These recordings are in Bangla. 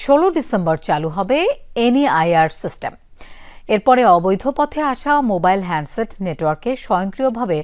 16 ডিসেম্বর চালু হবে এনইআইআর সিস্টেম। এরপরে অবৈধ পথে আসা মোবাইল হ্যান্ডসেট নেটওয়ার্কে স্বয়ংক্রিয়ভাবে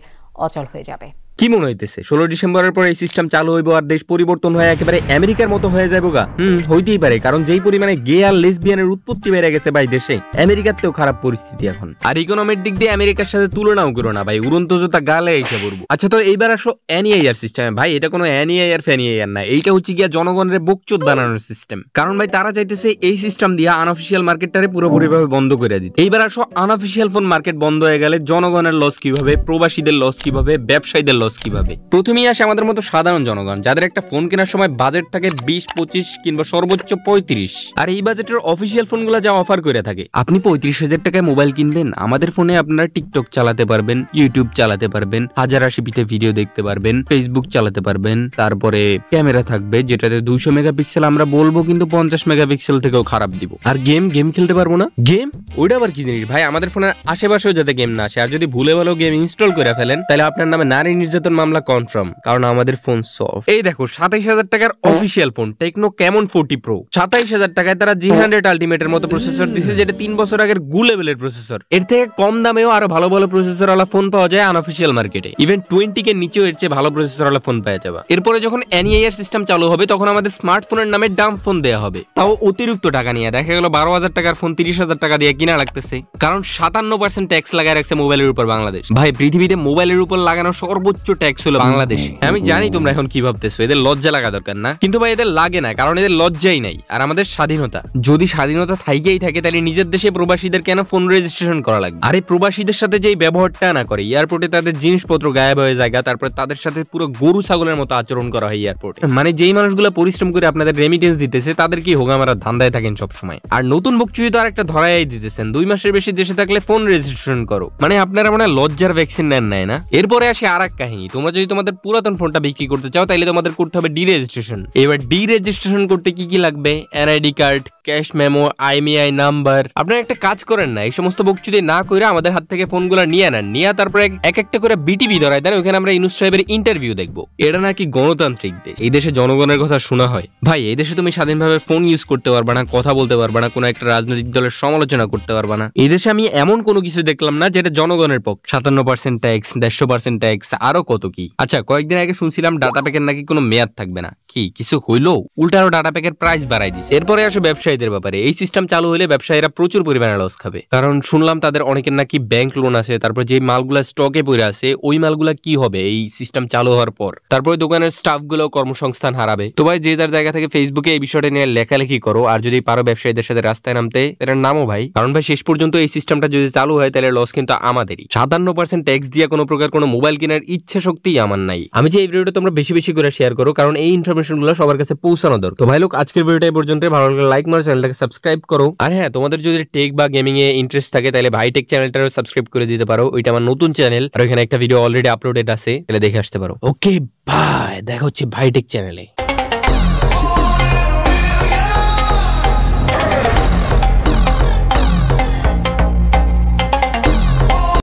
অচল হয়ে যাবে। কি মনে হইতেছে 16 ডিসেম্বরের পর এই সিস্টেম চালু হইব আর দেশ পরিবর্তন হয়ে একেবারে আমেরিকার মতো হয়ে যাবে গা? হইতেই পারে, কারণ যেই পরিমাণে গে আর লেসবিয়ানের উৎপত্তি বেড়ে গেছে ভাই দেশে, আমেরিকাতেও খারাপ পরিস্থিতি এখন। আর ইকোনমির দিক দিয়ে আমেরিকার সাথে তুলনাও করো না ভাই, উড়ন্ত জোতা গালে এসে পড়বো। আচ্ছা, তো এইবার আসো এনইআইআর সিস্টেমে। ভাই এটা কোনো এনইআইআর ফ্যানিআইআর না, এইটা হচ্ছে গিয়া জনগণের বকচোদ বানানোর সিস্টেম। কারণ ভাই তারা চাইতেছে এই সিস্টেম দিয়ে আনঅফিসিয়াল মার্কেটটারে পুরোপুরিভাবে বন্ধ করে দিতে। এইবার আসো আনঅফিসিয়াল ফোন মার্কেট বন্ধ হয়ে গেলে জনগণের লস কিভাবে, প্রবাসীদের লস কিভাবে, ব্যবসায়ীদের লস কিভাবে। প্রথমেই আসে আমাদের মতো সাধারণ জনগণ, যাদের একটা ফোন কেনার সময় বাজেট থাকে 20-25 কিংবা সর্বোচ্চ 35। আর এই বাজেটের অফিসিয়াল ফোনগুলো যা অফার করে থাকে, আপনি 35,000 টাকায় মোবাইল কিনবেন, আমাদের ফোনে আপনারা টিকটক চালাতে পারবেন, ইউটিউব চালাতে পারবেন, 1080p ভিডিও দেখতে পারবেন, ফেসবুক চালাতে পারবেন, তারপরে ক্যামেরা থাকবে যেটাতে 200 মেগাপিক্সেল আমরা বলবো কিন্তু 50 মেগাপিক্সেল থেকেও খারাপ দিব। আর গেম খেলতে পারবো না। গেম ওইটা আবার কি জিনিস ভাই? আমাদের ফোনের আশেপাশেও যাতে গেম না আসে, আর যদি ভুলে ভালো গেম ইনস্টল করে ফেলেন তাহলে আপনার নামে নারী নির্যাতন মামলা কনফার্ম, কারণ আমাদের ফোন সফট। এই দেখো 27,000 টাকার official phone techno Camon 40 pro. 27,000 টাকায় তারা G100 আলটিমেটের মতো প্রসেসর দিচ্ছে, যেটা 3 বছর আগের গু লেভেলের প্রসেসর। এর থেকে কম দামেও আরো ভালো ভালো প্রসেসর ওয়ালা ফোন পাওয়া যায় আনঅফিসিয়াল মার্কেটে। ইভেন 20 কে নিচেও এর চেয়ে ভালো প্রসেসর ওয়ালা ফোন পাওয়া যাবে। এরপরে যখন এনইআইআর সিস্টেম চালু হবে তখন আমাদের স্মার্টফোনের নামে ডাম্প ফোন দেওয়া হবে, তাও অতিরিক্ত টাকা নিয়ে। দেখা গেল 12,000 টাকার ফোন 30,000 টাকা দিয়ে কিনা লাগতেছে, কারণ 57% ট্যাক্স লাগায় রাখছে মোবাইলের উপর বাংলাদেশ। ভাই পৃথিবীতে মোবাইলের উপর লাগানো সর্বোচ্চ ট্যাক্স হলো বাংলাদেশ। আমি জানি তোমরা এখন কি ভাবতেছো, এদের লজ্জা লাগা দরকার না, কিন্তু ভাই এদের লাগে না, কারণ এদের লজ্জাই নাই। আর আমাদের স্বাধীনতা, যদি স্বাধীনতা থাইকেই থাকে তাহলে নিজের দেশে প্রবাসীদের কেন ফোন রেজিস্ট্রেশন করা লাগবে? আরে প্রবাসীদের সাথে যেই ব্যবহারটা না করে, এয়ারপোর্টে তাদের জিনিসপত্র গায়েব হয়ে যায়, তারপরে তাদের সাথে পুরো গরু ছাগলের মতো আচরণ করা হয় এয়ারপোর্টে। মানে যেই মানুষগুলো পরিশ্রম করে আপনাদের রেমিটেন্স দিতেছে তাদের কি হোগামারা ধান্দায় থাকেন সবসময়। আর নতুন বকচুই তো আর একটা ধরাই দিতেছেন, 2 মাসের বেশি দেশে থাকলে ফোন রেজিস্ট্রেশন করো। মানে আপনারা মনে হয় লজ্জার ভ্যাকসিন নেন নাই না? এরপরে আসে আর এক কাহিনী, তোমরা যদি তোমাদের পুরাতন ফোনটা বিক্রি করতে চাও তাহলে তোমাদের করতে হবে ডিরেজিস্ট্রেশন। এবার ডিরেজিস্ট্রেশন করতে কি কি লাগবে? NID card, cash memo, IMEI number. আপনারা একটা কাজ করেন না, এই সমস্ত বকচুদি না কইরা আমাদের হাত থেকে ফোনগুলো নিয়ে নেন, নিয়ে তারপরে এক একটা করে বিটিভি ধরাই দেন, ওখানে আমরা ইউনূস সাহেবের ইন্টারভিউ দেখবো। এটা নাকি গণতান্ত্রিক দেশ, এই দেশে জনগণের কথা শোনা হয়। ভাই এই দেশে তুমি স্বাধীনভাবে ফোন ইউজ করতে পারবা না, কথা বলতে পারবা না, কোনো একটা রাজনৈতিক দলের সমালোচনা করতে পারবা না। এই দেশে আমি এমন কোনো কিছু দেখলাম না যেটা জনগণের পক্ষে। 57% ট্যাক্স, 150% ট্যাক্স, আরো কত কি। আচ্ছা, কয়েকদিন আগে শুনছিলাম ডাটা প্যাকের নাকি কোনো মেয়াদ থাকবে না। কি কিছু হইলো? উল্টারও ডাটা প্যাকের প্রাইস বাড়াই দিছে। এরপরে আসো ব্যবসায়ীদের ব্যাপারে। এই সিস্টেম চালু হলে ব্যবসায়ীরা প্রচুর পরিমাণে লস খাবে, কারণ শুনলাম তাদের অনেকের নাকি ব্যাংক লোন আছে, তারপর যে মালগুলা স্টকে পড়ে আছে ওই মালগুলা কি হবে এই সিস্টেম চালু হওয়ার পর? তারপরে দোকানের স্টাফ গুলো কর্মসংস্থান হারাবে। তো ভাই যে যার জায়গা থেকে ফেসবুকে এই বিষয়টা নিয়ে লেখালেখি করো, আর যদি পারো ব্যবসায়ীদের সাথে রাস্তায় নামতে এটার নামও ভাই, কারণ ভাই শেষ পর্যন্ত এই সিস্টেমটা যদি চালু হয় তাহলে লস কিন্তু আমাদেরই। 57% ট্যাক্স দিয়ে কোনো প্রকার কোনো মোবাইল কেনার ইচ্ছা শক্তিই আমার নাই। আমি যে এই ভিডিওটা তোমরা বেশি বেশি করে শেয়ার করো, কারণ এই ইনফরমেশন গুলো সবার কাছে পৌঁছানো দরকার। তো ভাই লোক আজকের ভিডিওটা এই পর্যন্ত। ভালো লাগলে লাইক মারো, চ্যানেলটাকে সাবস্ক্রাইব করো। আর হ্যাঁ, তোমাদের যদি টেক বা গেমিং এ ইন্টারেস্ট থাকে তাহলে ভাই টেক চ্যানেলটাও সাবস্ক্রাইব করে দিতে পারো। ওইটা আমার নতুন চ্যানেল, আর ওখানে একটা ভিডিও অলরেডি আপলোডেড আছে, তাহলে দেখে আসতে পারো। ওকে বাই, দেখা হচ্ছে ভাই টেক চ্যানেলে।